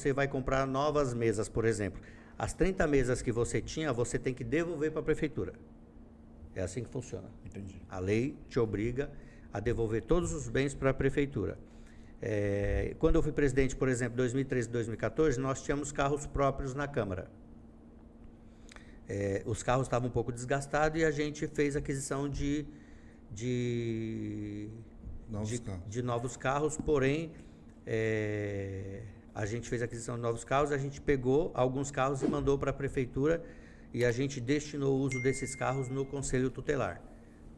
você vai comprar novas mesas, por exemplo. As 30 mesas que você tinha, você tem que devolver para a prefeitura. É assim que funciona. Entendi. A lei te obriga a devolver todos os bens para a prefeitura. Quando eu fui presidente, por exemplo, 2013 e 2014, nós tínhamos carros próprios na Câmara. Os carros estavam um pouco desgastados e a gente fez aquisição de novos carros, porém, a gente fez aquisição de novos carros, a gente pegou alguns carros e mandou para a prefeitura e a gente destinou o uso desses carros no Conselho Tutelar,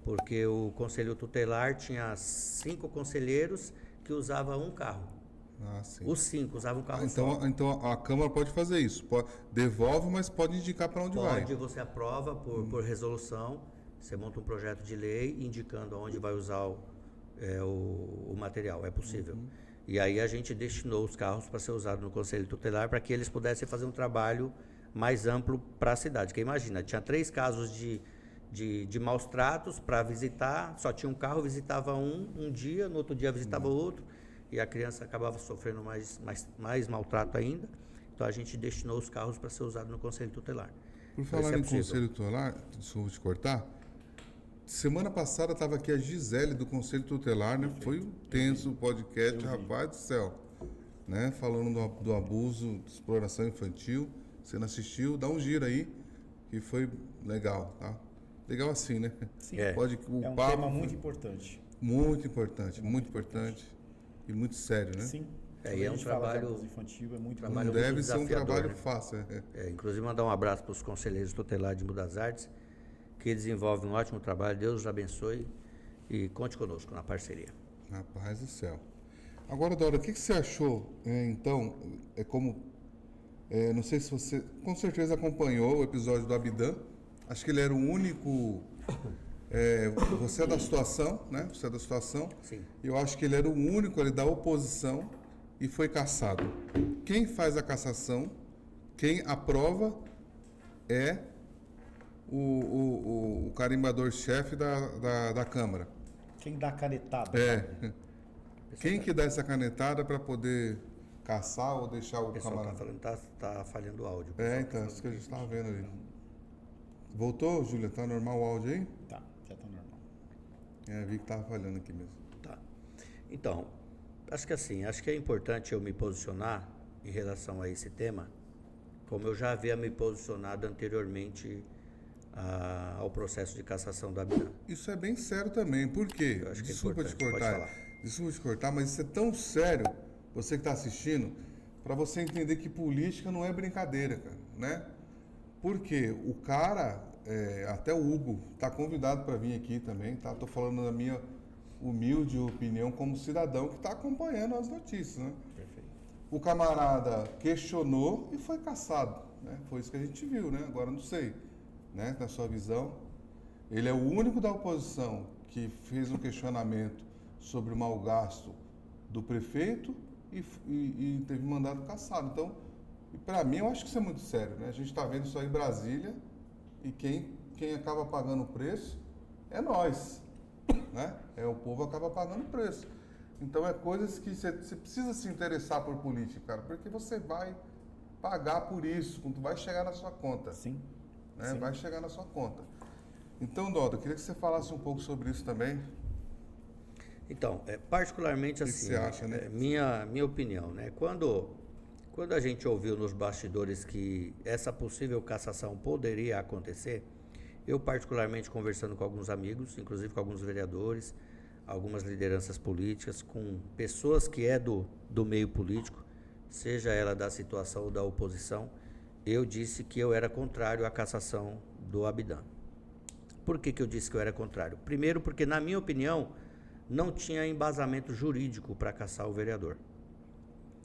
porque o Conselho Tutelar tinha 5 conselheiros que usavam um carro. Sim. Os 5 usavam um carro só. Então a Câmara pode fazer isso, devolve, mas pode indicar para onde vai. Você aprova por resolução, você monta um projeto de lei indicando onde vai usar o material, é possível. E aí a gente destinou os carros para ser usados no Conselho Tutelar para que eles pudessem fazer um trabalho mais amplo para a cidade. Porque imagina, tinha 3 casos de maus tratos para visitar, só tinha um carro, visitava um dia, no outro dia visitava outro, e a criança acabava sofrendo mais maltrato ainda. Então a gente destinou os carros para ser usados no Conselho Tutelar. Por falar em Conselho Tutelar, desculpa te cortar, semana passada estava aqui a Gisele do Conselho Tutelar, né? Foi um tenso o podcast, rapaz do céu, né? Falando do abuso, de exploração infantil. Você não assistiu? Dá um giro aí, que foi legal, tá? Legal assim, né? Sim. Um tema muito importante. Muito importante e muito sério, né? Sim. E é um trabalho infantil, é muito não deve ser um trabalho fácil. Inclusive mandar um abraço para os conselheiros tutelares de Mogi das Artes, que desenvolvem um ótimo trabalho. Deus os abençoe e conte conosco na parceria. Rapaz do céu. Agora, Dora, o que você achou? Então, não sei se você com certeza acompanhou o episódio do Abidã. Acho que ele era o único. Você é da situação, né? Você é da situação. Sim. Eu acho que ele era o único ali da oposição e foi cassado. Quem faz a cassação, quem aprova é o carimbador-chefe da Câmara. Quem dá a canetada? Quem que dá essa canetada para poder caçar ou deixar o camarada? O pessoal tá falhando o áudio. Então, isso que a gente estava vendo ali. Voltou, Júlia? Tá normal o áudio aí? Tá, já tá normal. Vi que tava falhando aqui mesmo. Tá. Então, acho que é importante eu me posicionar em relação a esse tema, como eu já havia me posicionado anteriormente ao processo de cassação da Abidã. Isso é bem sério também, por quê? Desculpa te cortar, mas isso é tão sério, você que está assistindo, para você entender que política não é brincadeira, cara, né? Porque o cara, até o Hugo, está convidado para vir aqui também, tá? Estou falando da minha humilde opinião como cidadão que está acompanhando as notícias, né? Perfeito. O camarada questionou e foi cassado, né? Foi isso que a gente viu, né? Agora não sei, né? Na sua visão, ele é o único da oposição que fez um questionamento sobre o mau gasto do prefeito e teve mandato cassado. Então, para mim, eu acho que isso é muito sério, né? A gente está vendo isso aí em Brasília e quem acaba pagando o preço é nós, né? O povo acaba pagando o preço. Então, é coisas que você precisa se interessar por política, cara, porque você vai pagar por isso, quando vai chegar na sua conta. Sim. Né? Sim. Vai chegar na sua conta. Então, Doda, eu queria que você falasse um pouco sobre isso também. Então, particularmente assim, você acha, né? Minha opinião, né? Quando a gente ouviu nos bastidores que essa possível cassação poderia acontecer, eu particularmente conversando com alguns amigos, inclusive com alguns vereadores, algumas lideranças políticas, com pessoas que do meio político, seja ela da situação ou da oposição, eu disse que eu era contrário à cassação do Abidã. Por que eu disse que eu era contrário? Primeiro, porque, na minha opinião, não tinha embasamento jurídico para cassar o vereador.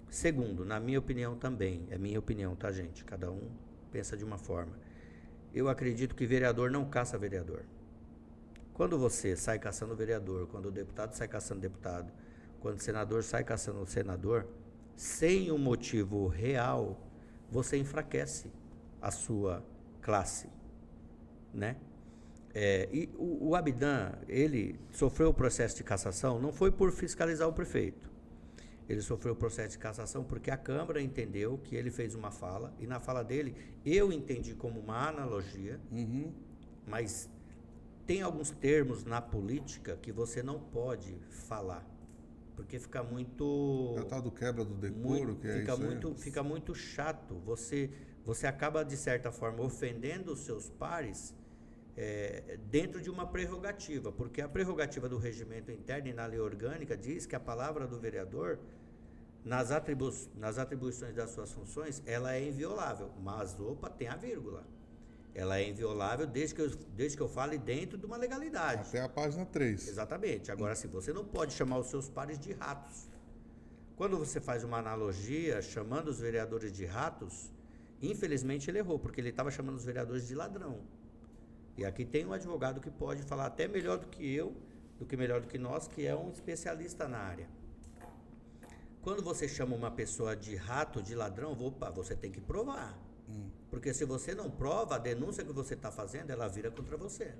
Segundo, na minha opinião também, é minha opinião, tá, gente? Cada um pensa de uma forma. Eu acredito que vereador não caça vereador. Quando você sai caçando vereador, quando o deputado sai caçando deputado, quando o senador sai caçando o senador, sem um motivo real, você enfraquece a sua classe, né? E o Abidã, ele sofreu o processo de cassação, não foi por fiscalizar o prefeito. ele sofreu processo de cassação porque a Câmara entendeu que ele fez uma fala, e na fala dele eu entendi como uma analogia, mas tem alguns termos na política que você não pode falar, porque fica muito... É o tal do quebra do decoro, que é fica isso muito, fica muito chato. Você acaba, de certa forma, ofendendo os seus pares dentro de uma prerrogativa, porque a prerrogativa do regimento interno e na lei orgânica diz que a palavra do vereador, nas atribuições das suas funções, ela é inviolável, mas, tem a vírgula. Ela é inviolável desde que eu fale dentro de uma legalidade. Até a página 3. Exatamente. Agora, sim, você não pode chamar os seus pares de ratos. Quando você faz uma analogia chamando os vereadores de ratos, infelizmente ele errou, porque ele estava chamando os vereadores de ladrão. E aqui tem um advogado que pode falar até melhor do que eu, melhor do que nós, que é um especialista na área. Quando você chama uma pessoa de rato, de ladrão, você tem que provar. Porque se você não prova, a denúncia que você está fazendo, ela vira contra você.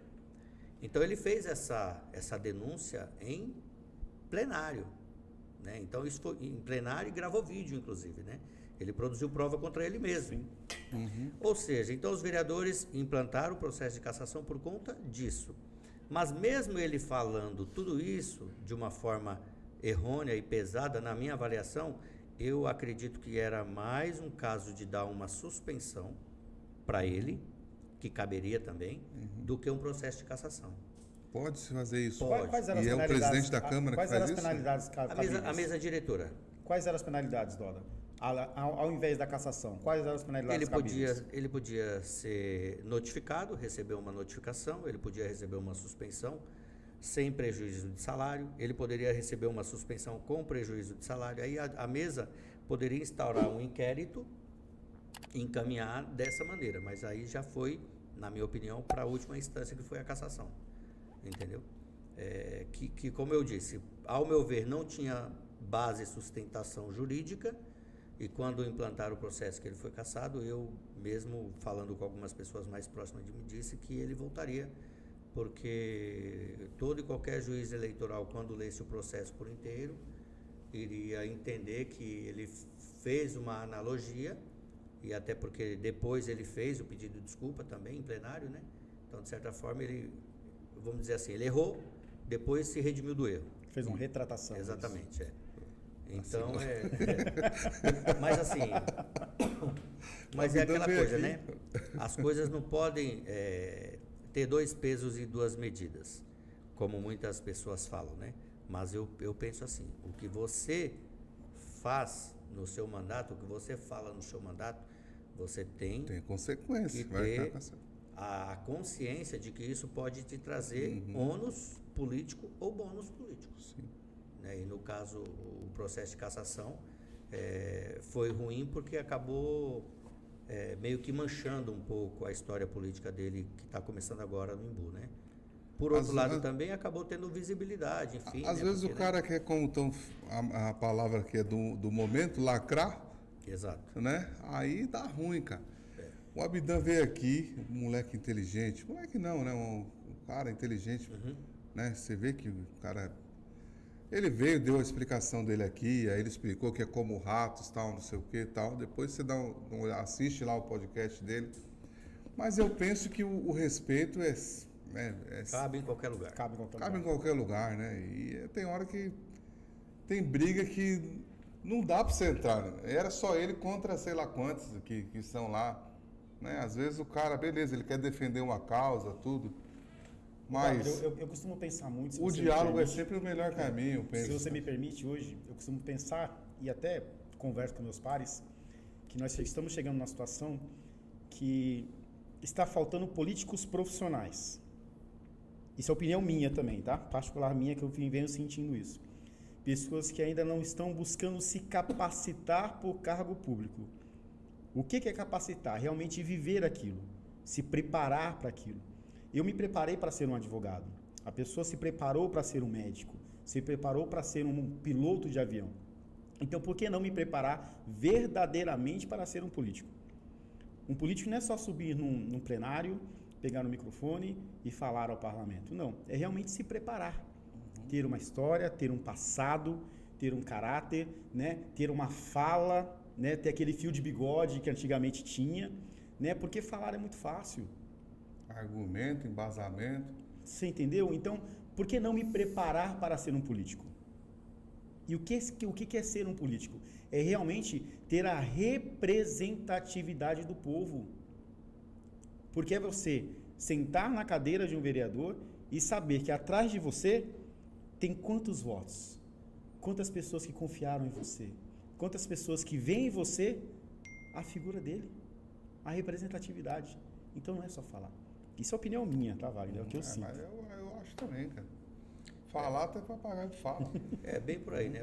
Então ele fez essa denúncia em plenário, né? Então isso foi em plenário e gravou vídeo, inclusive, né? Ele produziu prova contra ele mesmo. Ou seja, então os vereadores implantaram o processo de cassação por conta disso. Mas mesmo ele falando tudo isso de uma forma errônea e pesada, na minha avaliação, eu acredito que era mais um caso de dar uma suspensão para ele, que caberia também, do que um processo de cassação. Pode-se fazer isso. Pode. Quais eram E as é o penalidades? presidente da Câmara que Quais faz eram as isso? penalidades cabíveis? A mesa diretora. Quais eram as penalidades, Doda? Ao invés da cassação, quais eram as penalidades cabíveis? Ele podia ser notificado, receber uma notificação, ele podia receber uma suspensão sem prejuízo de salário, ele poderia receber uma suspensão com prejuízo de salário. Aí a mesa poderia instaurar um inquérito e encaminhar dessa maneira, mas aí já foi, na minha opinião, para a última instância, que foi a cassação. Entendeu? Que, como eu disse, ao meu ver, não tinha base e sustentação jurídica, e quando implantaram o processo que ele foi cassado, eu mesmo, falando com algumas pessoas mais próximas de mim, disse que ele voltaria, porque todo e qualquer juiz eleitoral, quando lesse o processo por inteiro, iria entender que ele fez uma analogia, e até porque depois ele fez o pedido de desculpa também em plenário, né? Então, de certa forma, ele, vamos dizer assim, ele errou, depois se redimiu do erro. Fez uma retratação. Exatamente, Então, mas assim, mas é aquela coisa, né? As coisas não podem ter dois pesos e duas medidas, como muitas pessoas falam, né? Mas eu penso assim, o que você faz no seu mandato, o que você fala no seu mandato, você tem consequência, que vai ter ficar com a consciência de que isso pode te trazer ônus político ou bônus político. Sim. Né? E no caso, o processo de cassação foi ruim porque acabou meio que manchando um pouco a história política dele, que está começando agora no Embu, né? Por outro lado, também acabou tendo visibilidade, enfim. Às vezes o cara quer, como a palavra que é do momento, lacrar. Exato. Né? Aí dá ruim, cara. O Abdan veio aqui, um moleque inteligente. Moleque não, né? Um cara inteligente. Né? Você vê que o cara... Ele veio, deu a explicação dele aqui, aí ele explicou que é como ratos, tal, não sei o que, tal. Depois você assiste lá o podcast dele. Mas eu penso que o respeito cabe em qualquer lugar. Cabe em qualquer Cabe lugar. em qualquer lugar, né? E tem hora que tem briga que não dá para você entrar. Né? Era só ele contra sei lá quantos que estão lá. Né? Às vezes o cara, beleza, ele quer defender uma causa, tudo. Mas eu costumo pensar muito... o diálogo é sempre o melhor caminho, eu penso. Se você me permite, hoje, eu costumo pensar, e até converso com meus pares, que nós estamos chegando numa situação que está faltando políticos profissionais. Isso é opinião minha também, tá? Particular minha, que eu venho sentindo isso. Pessoas que ainda não estão buscando se capacitar por cargo público. O que é capacitar? Realmente viver aquilo, se preparar para aquilo. Eu me preparei para ser um advogado. A pessoa se preparou para ser um médico, se preparou para ser um piloto de avião. Então, por que não me preparar verdadeiramente para ser um político? Um político não é só subir num plenário, pegar no microfone e falar ao parlamento. Não, é realmente se preparar. Ter uma história, ter um passado, ter um caráter, né? Ter uma fala, né? Ter aquele fio de bigode que antigamente tinha, né? Porque falar é muito fácil. Argumento, embasamento. Você entendeu? Então, por que não me preparar para ser um político? E o que é ser um político? É realmente ter a representatividade do povo. Porque é você sentar na cadeira de um vereador e saber que atrás de você tem quantos votos, quantas pessoas que confiaram em você, quantas pessoas que veem em você a figura dele, a representatividade. Então não é só falar. Isso é opinião minha, tá, Wagner? É o que eu sinto. Mas eu acho também, cara. Falar até papagaio fala. É bem por aí, né?